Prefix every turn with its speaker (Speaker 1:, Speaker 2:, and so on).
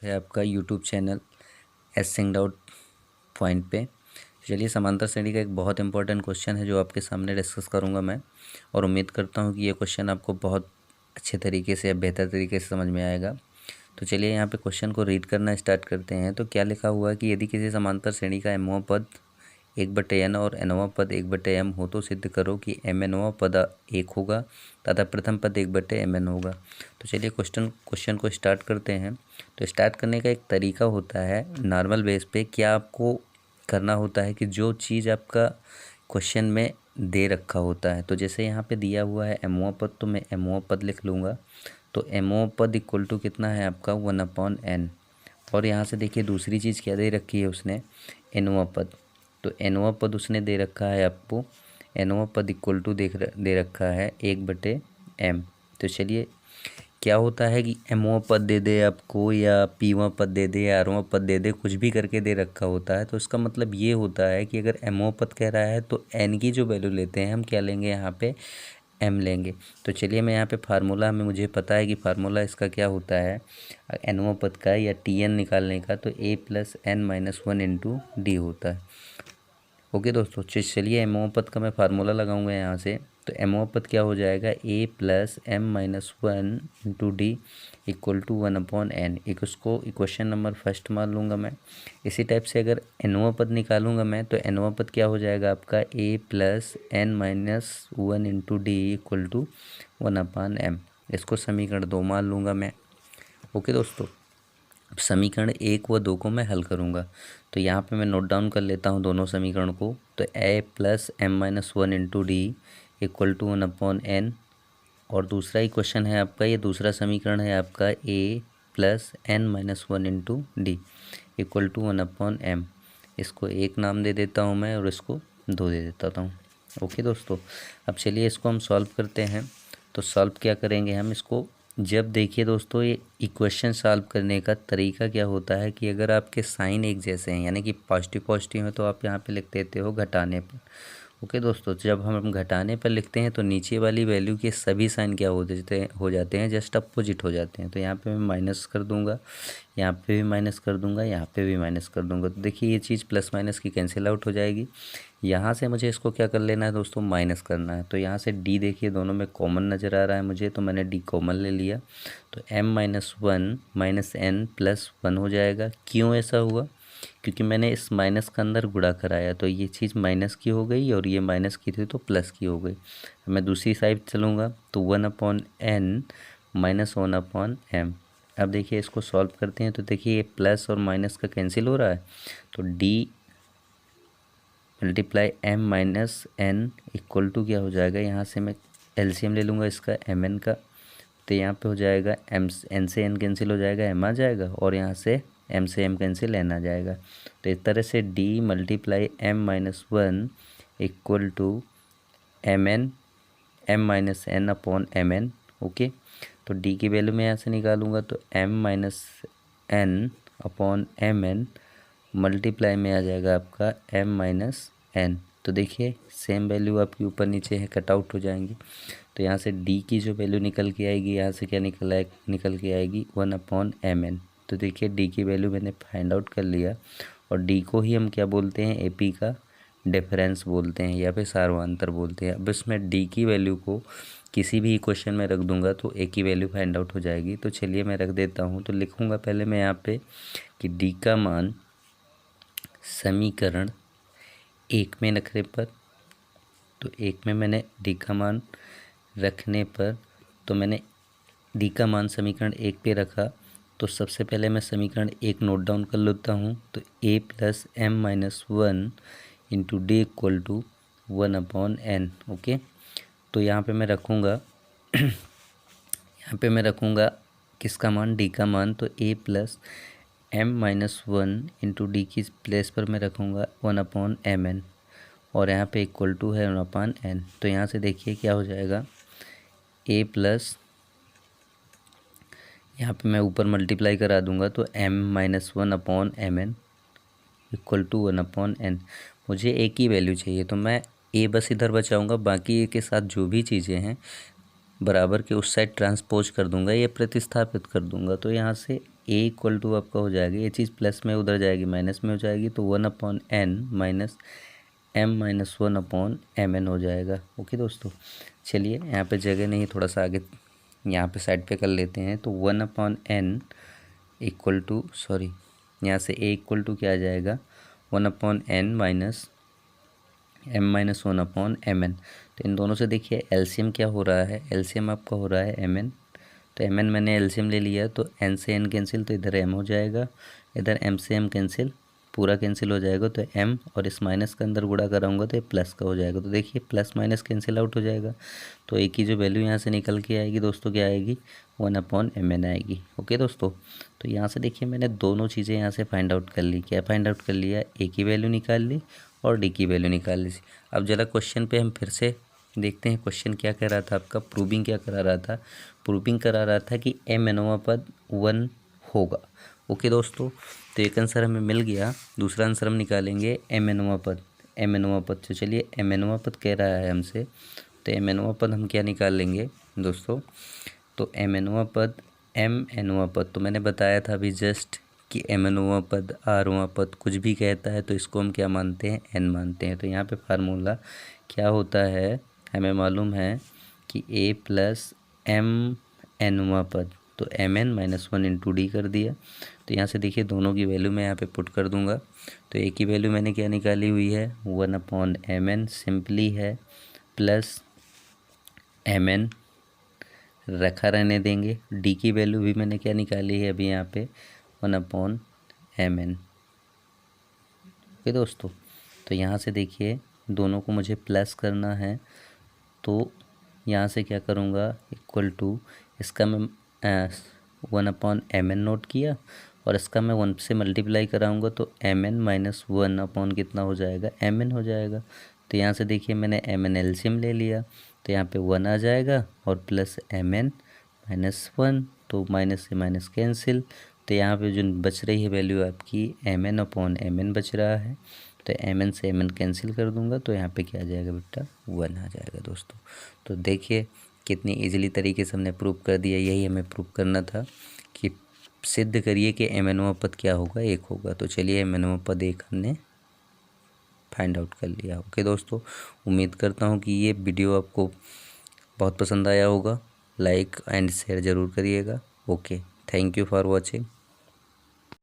Speaker 1: है आपका YouTube channel एसिंग doubt point पे। चलिए, समांतर श्रेणी का एक बहुत इंपॉर्टेंट क्वेश्चन है जो आपके सामने डिस्कस करूंगा मैं, और उम्मीद करता हूं कि ये क्वेश्चन आपको बहुत अच्छे तरीके से या बेहतर तरीके से समझ में आएगा। तो चलिए यहाँ पे क्वेश्चन को रीड करना स्टार्ट करते हैं। तो क्या लिखा हुआ है कि यदि किसी समांतर श्रेणी का एमवा पद 1/n और nवां पद 1/m हो तो सिद्ध करो कि mnवां पद 1 होगा तथा प्रथम पद 1/mn होगा। तो चलिए क्वेश्चन को स्टार्ट करते हैं। तो स्टार्ट करने का एक तरीका होता है नॉर्मल बेस पे। क्या आपको करना होता है कि जो चीज़ आपका क्वेश्चन में दे रखा होता है, तो जैसे यहाँ पे दिया हुआ है mवां पद, तो मैं mवां पद लिख लूँगा। तो mवां पद इक्वल टू कितना है आपका 1/n। और यहाँ से देखिए दूसरी चीज़ क्या दे रखी है उसने, nवां पद। तो nवां पद उसने दे रखा है आपको, nवां पद इक्वल टू दे रखा है 1/m। तो चलिए क्या होता है कि mवां पद दे दे आपको या pवां पद दे दे या rवां पद दे दे, कुछ भी करके दे रखा होता है, तो इसका मतलब ये होता है कि अगर mवां पद कह रहा है तो n की जो वैल्यू लेते हैं हम क्या लेंगे, यहाँ पे m लेंगे। तो चलिए मैं यहाँ पे फार्मूला में मुझे पता है कि फार्मूला इसका क्या होता है nवां पद का या tn निकालने का, तो a + n - 1 × d होता है। ओके दोस्तों, चलिए mवां पद का मैं फार्मूला लगाऊंगा यहाँ से। तो mवां पद क्या हो जाएगा, a + m - 1 × d equal to 1/n। एक उसको इक्वेशन नंबर फर्स्ट मान लूँगा मैं। इसी टाइप से अगर nवां पद निकालूंगा मैं, तो nवां पद क्या हो जाएगा आपका a + n - 1 × d equal to 1/m। इसको समीकरण 2 मान लूँगा मैं। ओके दोस्तों, अब समीकरण 1 व 2 को मैं हल करूँगा। तो यहाँ पे मैं नोट डाउन कर लेता हूँ दोनों समीकरण को। तो a + m - 1 × d equal to 1/n। और दूसरा इक्वेशन है आपका, ये दूसरा समीकरण है आपका a + n - 1 × d equal to 1/m। इसको 1 नाम दे देता हूँ मैं और इसको 2 दे देता हूँ। ओके दोस्तों, अब चलिए इसको हम सॉल्व करते हैं। तो सॉल्व क्या करेंगे हम इसको, जब देखिए दोस्तों ये इक्वेशन सॉल्व करने का तरीका क्या होता है कि अगर आपके साइन एक जैसे हैं, यानी कि पॉजिटिव पॉजिटिव है, तो आप यहाँ पे लिख देते हो घटाने पर। ओके दोस्तों, तो जब हम घटाने पर लिखते हैं तो नीचे वाली वैल्यू के सभी साइन क्या हो जाते हैं, जस्ट अपोजिट हो जाते हैं। तो यहाँ पे मैं माइनस कर दूंगा, यहाँ पे भी माइनस कर दूंगा, यहाँ पे भी माइनस कर दूंगा। तो देखिए ये चीज़ प्लस माइनस की कैंसिल आउट हो जाएगी। यहाँ से मुझे इसको क्या कर लेना है दोस्तों, माइनस करना है। तो यहाँ से d देखिए दोनों में कॉमन नज़र आ रहा है मुझे, तो मैंने d कॉमन ले लिया। तो m - 1 - n + 1 हो जाएगा। क्यों ऐसा हुआ, क्योंकि मैंने इस माइनस का अंदर गुणा कराया, तो ये चीज़ माइनस की हो गई और ये माइनस की थी तो प्लस की हो गई। मैं दूसरी साइड चलूँगा तो 1/n - 1/m। अब देखिए इसको सॉल्व करते हैं। तो देखिए ये प्लस और माइनस का कैंसिल हो रहा है, तो d × m - n equal to क्या हो जाएगा, यहाँ से मैं एलसीएम ले लूँगा इसका mn का। तो यहाँ पे हो जाएगा n से n कैंसिल हो जाएगा, m आ जाएगा, और यहाँ से m से m कैंसिल n आ जाएगा। तो इस तरह से d × m - 1 equal to m - n/mn। Okay, तो d की वैल्यू मैं यहाँ से निकालूंगा, तो m - n/mn मल्टीप्लाई में आ जाएगा आपका m - n। तो देखिए सेम वैल्यू आपकी ऊपर नीचे है, कट आउट हो जाएंगी। तो यहाँ से d की जो वैल्यू निकल के आएगी, यहाँ से क्या निकल के आएगी 1/mn। तो देखिए d की वैल्यू मैंने फाइंड आउट कर लिया, और d को ही हम क्या बोलते हैं, AP का डिफरेंस बोलते हैं या फिर सार्वंतर बोलते हैं। अब इसमें d की वैल्यू को किसी भी इक्वेशन में रख दूंगा तो a की वैल्यू फाइंड आउट हो जाएगी। तो चलिए मैं रख देता हूँ। तो लिखूँगा पहले मैं यहाँ पे कि d का मान समीकरण 1 में रखने पर, तो 1 में मैंने d का मान रखने पर, तो मैंने d का मान समीकरण 1 पे रखा। तो सबसे पहले मैं समीकरण 1 नोट डाउन कर लेता हूँ। तो a + m - 1 × d equal to 1/n। Okay, तो यहाँ पे मैं रखूँगा यहाँ पे मैं रखूँगा किसका मान, d का मान। तो a + m - 1 × d की प्लेस पर मैं रखूँगा 1/mn, और यहाँ पे इक्वल टू है 1/n। तो यहाँ से देखिए क्या हो जाएगा, a प्लस, यहाँ पे मैं ऊपर मल्टीप्लाई करा दूंगा, तो m - 1/mn equal to 1/n। मुझे a की वैल्यू चाहिए, तो मैं a बस इधर बचाऊंगा, बाकी a के साथ जो भी चीज़ें हैं बराबर के उस साइड ट्रांसपोज कर दूंगा या प्रतिस्थापित कर दूंगा। तो यहाँ से ए इक्वल टू आपका हो जाएगा, ये चीज़ प्लस में उधर जाएगी माइनस में हो जाएगी, तो 1/n minus m minus 1/mn हो जाएगा। ओके दोस्तों, चलिए यहाँ पे जगह नहीं, थोड़ा सा आगे यहाँ पे साइड पे कर लेते हैं। तो 1/n इक्वल टू यहाँ से a इक्वल टू क्या आ जाएगा, 1/n minus m minus 1/mn। तो इन दोनों से देखिए एलसीएम क्या हो रहा है, एलसीएम आपका हो रहा है mn, तो mn मैंने एलसीएम ले लिया, तो n से n कैंसिल, तो इधर m हो जाएगा, इधर m से m कैंसिल, पूरा कैंसिल हो जाएगा, तो m और इस माइनस के अंदर गुणा कराऊंगा तो ये प्लस का हो जाएगा। तो देखिए प्लस माइनस कैंसिल आउट हो जाएगा, तो एक की जो वैल्यू यहाँ से निकल के आएगी दोस्तों क्या आएगी, 1/mn आएगी। ओके दोस्तों, तो यहाँ से देखिए मैंने दोनों चीज़ें यहाँ से फाइंड आउट कर ली। क्या फाइंड आउट कर लिया, ए की वैल्यू निकाल ली और डी की वैल्यू निकाल ली। अब जरा क्वेश्चन पे हम फिर से देखते हैं क्वेश्चन क्या कह रहा था आपका, प्रूविंग क्या करा रहा था, प्रूविंग करा रहा था कि m nवां पद 1 होगा। ओके दोस्तों, तो एक आंसर हमें मिल गया, दूसरा आंसर हम निकालेंगे m nवां पद, m nवां पद। तो चलिए m nवां पद कह रहा है हमसे, तो m nवां पद हम क्या निकाल लेंगे दोस्तों, तो m nवां पद m nवां पद, तो मैंने बताया था अभी जस्ट कि m nवां पद rवां पद कुछ भी कहता है तो इसको हम क्या मानते हैं, n मानते हैं। तो यहाँ पे फार्मूला क्या होता है, हमें मालूम है कि a प्लस m nवां पद, तो mn माइनस 1 इंटू डी कर दिया। तो यहाँ से देखिए दोनों की वैल्यू मैं यहाँ पे पुट कर दूंगा, तो a की वैल्यू मैंने क्या निकाली हुई है, 1/mn सिंपली है, प्लस mn रखा रहने देंगे, डी की वैल्यू भी मैंने क्या निकाली है अभी यहाँ पे 1/mn। ओके दोस्तों, तो यहाँ से देखिए दोनों को मुझे प्लस करना है, तो यहाँ से क्या करूँगा, इक्वल टू इसका मैं 1/mn नोट किया और इसका मैं 1 से मल्टीप्लाई कराऊँगा, तो mn माइनस 1 कितना हो जाएगा, mn हो जाएगा। तो यहाँ से देखिए मैंने mn एलसीएम ले लिया, तो यहाँ पे 1 आ जाएगा और प्लस mn माइनस 1, तो माइनस से माइनस कैंसिल, तो यहाँ पे जो बच रही है वैल्यू आपकी mn/mn बच रहा है, तो mn से mn कैंसिल कर दूंगा, तो यहाँ पे क्या आ जाएगा बेटा, 1 आ जाएगा दोस्तों। तो देखिए कितनी इजीली तरीके से हमने प्रूव कर दिया, यही हमें प्रूव करना था कि सिद्ध करिए कि m nवां पद क्या होगा, 1 होगा। तो चलिए m nवां पद 1 हमने फाइंड आउट कर लिया। ओके दोस्तों, उम्मीद करता हूँ कि ये वीडियो आपको बहुत पसंद आया होगा, लाइक एंड शेयर ज़रूर करिएगा। Okay, thank you for watching.